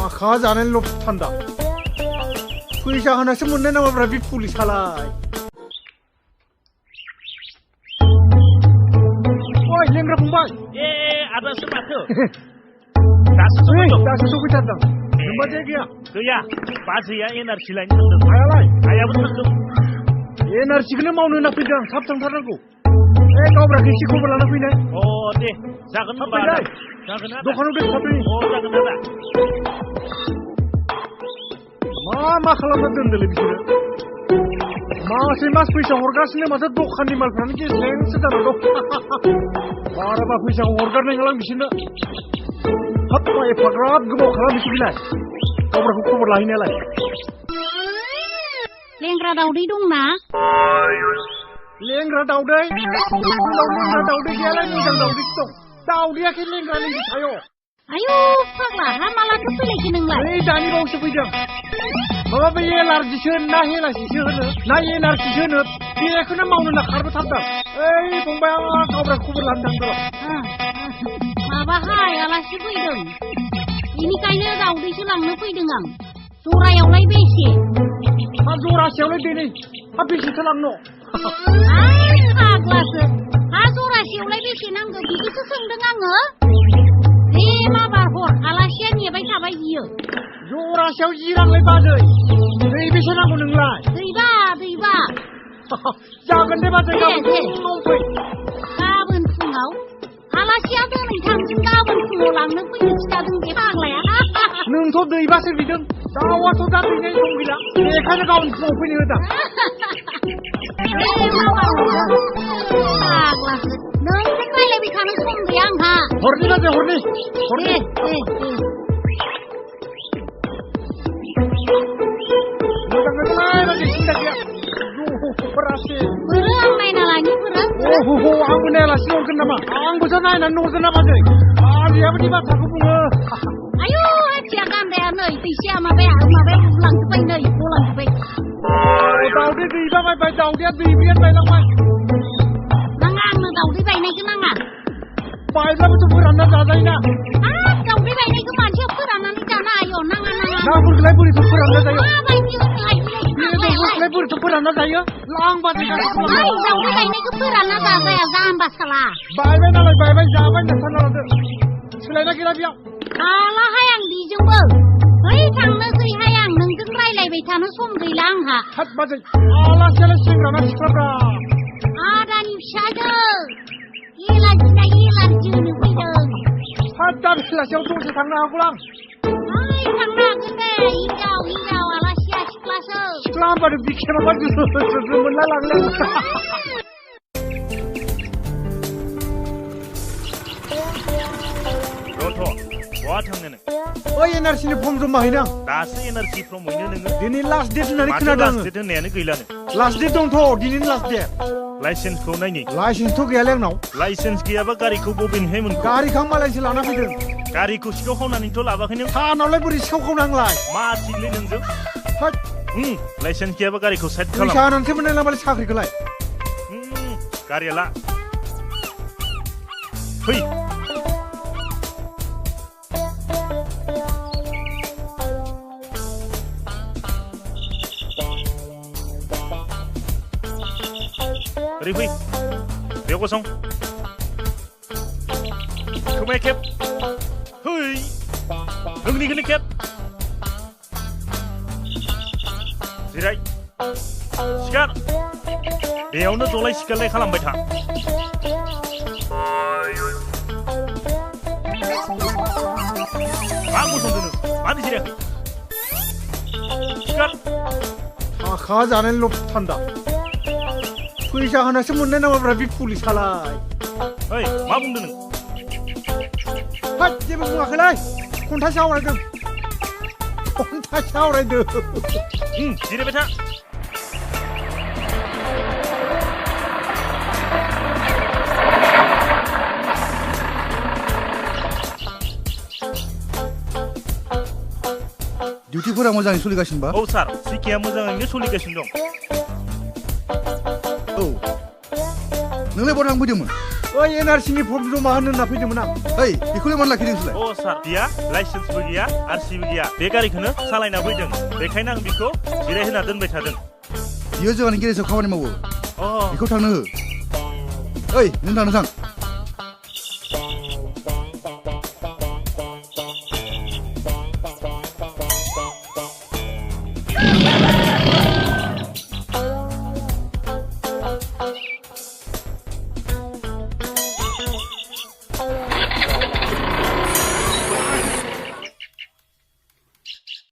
आखा जाने लब थान्दा फैसा होनासो मोननाय नामाब्रा बे पुलिसालाय ओइ लेंग्रा फंबाय ए आदासो माथो दासो सफैथारदों नोंबा जायगाया गैया बाजैया एनआरसि लायनो थांदों आयालाय आयाबो थांदों एनआरसिखौनो मावनो होनना फैदों थाब थांथारनांगौ ए गावब्राखौ एसे खबर लाना फैनाय दे जागोन होनबा जागोन दखानाव दोनखादों जागोन आदा मा खालामना दोनदोंलै बिसोरो मासै मास फैसा हरगासिनो माथो दखाननि मालफ्रानो गेसेंसो जाना दं बाराबा फैसा हरगारनाय नंला बिसोरनो हाब मा एफाग्राब गोबाव खालामनोसै बिलाय गावब्राखौ खबर लाहैनायालाय लेंग्रा दावदै दंना लेंग्रा दावदै लेंग्रा दावदै गैयालाय मोजां दावदैसो दं दावदैयाखै लेंग्रा लेंग्रि थायो आयौ फाग्ला हा मालाथो फैलायखो नोंलाय नै दानि बावैसो फैदों माबा बे एलार्जिसो ना हेलासिसो होनो ना एनार्जिसो होनो बेखौनो मावनो ना खारबोथारदों ओइ फंबाय आं गावब्रा खबर लानो थांदों माबाहाय आलासि फैदों बेनिखायनो दावदैसो लांनो फैदों आं जरायावलाय बेसे मा जरासेयावलाय दिनै हा बेसेथो लांनो फाग्लासो हा जरासेयावलाय बेसे नांगौ बिदिसो सोंदों आङो दे माबार हर आलासिया नेबाय थाबाय बियो जरासेयाव जि रांलाय बाजै दैबेसे नांगौ नोंलाय दैबा जागोन दे बाजै गाबोन फुङाव आलासिया दिनै थांगोन गाबोन फुङाव लांनो फैनो खिथादों बे फाग्लाया नोंथ' दैबासो बिदों दाउआथ' दा दैनाय सम गैला बेखायनो गाबोन फुङाव फैनो होदों फाग्लासो नोंजों रायलायबाय थानो सम गैया आंहा हरनि बाजै हरनि मोजाङैलाय बाजै सिन्था गैया बोरो आं नायना लानि बोरो आंबो नायालासिनो हरगोन नामा आंबोसो नायनानै हरगोन ना बाजै आदैयाबो दि बाथ्राखौ बुङो आयौ हाथिया गान्दाया नै फैसाया माबाया लांजोब्बाय नै गलांजोब्बाय दावदै दैबा बायबाय दावदैया दैब्रियानो बायलांबाय नाङा आंनो दावदै बायनायखौ नाङा बायब्लाबोथ' फोरानना जाजायोना दावदै बायनायखौ मानसिया फोराननानै जानो हायो नाङा नाफोरखौलाय बोरैथ' फोरानना जायो माबायदि होनलाय दावदैखौलाय बोरैथ' फोरानना जायो लां बाजै दावदै बायनायखौ फोरानना जाजाया जाम्बा साला बायबाय नालाय बायबाय जाबाय होनना सानना लादो सोलायना गैला बेयाव हालाहाय आं बेजोंबो बै थांनोसैहाय आं नोंजों रायलायबाय थानो सम गैला आंहा हाथ बाजै आलासियालाय सेंग्राना सिख्लाफ्रा आदानि फिसाजो एलार्जि होनो फैदों हाथ दा बेलासियाव दसे थांनो हागौ आं थांनो हागोन दे हिनजाव आलासिया सिख्लासो सिख्ला होनबानो बिखेराबा मोनला लांलाय बहा थांनो नों ओइ एनआरसिनि फर्म जमा हैनो आं दासो एनआरसि फर्म हैनो नोङो दिनै लास्ट डेट होननानै खोनादों लास्ट डेट होननायानो गैलानो लास्ट डेट दंथ' दिनैनि लास्ट डेट लाइसेन्सखौ नायनि लाइसेन्सथ' गैयालै आंनाव लाइसेन्स गैयाबा गारिखौ बबेनिफ्राय मोनखो गारिखौ आं मालायसो लाना फैदों गारिखौ सिखाव खावनानैथ' लाबाखै नों थानावलाय बोरै सिखाव खावनांलाय मा थिगलै नोंजों होद लाइसेन्स गैयाबा गारिखौ साइड खालाम फैसा होनानैसो मोननाय नामालाय साख्रिखौलाय गारिया ला फै ओरै फै बेयाव गसं खोमाया खेब है नोंनिखौनो खेब जिराय सिखार बेयावनो जलाय सिखारलाय खालामबाय था मा गसंदों नों मानो जिरायाखै सिखार आखा जाने लब थान्दा फैसा होनासो मोननाय नामाब्रा बे पुलिसालाय ओइ मा बुंदों नों हाथ जेबो बुङाखैलै खन्थाइसो आवरायदों जिरायबाय था डिउटिफोरा मोजाङै सोलिगासिनो बा औ सार सिकिया मोजाङैनो सोलिगासिनो दं औ नोंलाय बहा थांफैदोंमोन ओइ एनआरसिनि फर्म जमा होनो होनना फैदोंमोन आं ओइ बेखौलाय मानो लाखिदों नोंसोरलाय अ सार बिया लाइसेन्सबो गैया आरसिबो गैया बे गारिखौनो सालायना फैदों बेखायनो आं बिखौ जिरायहोना दोनबाय थादों बियो जोंहानि गेरेजाव खामानि मावो अ बेखौ थांनो हो ओइ नों थांनो थां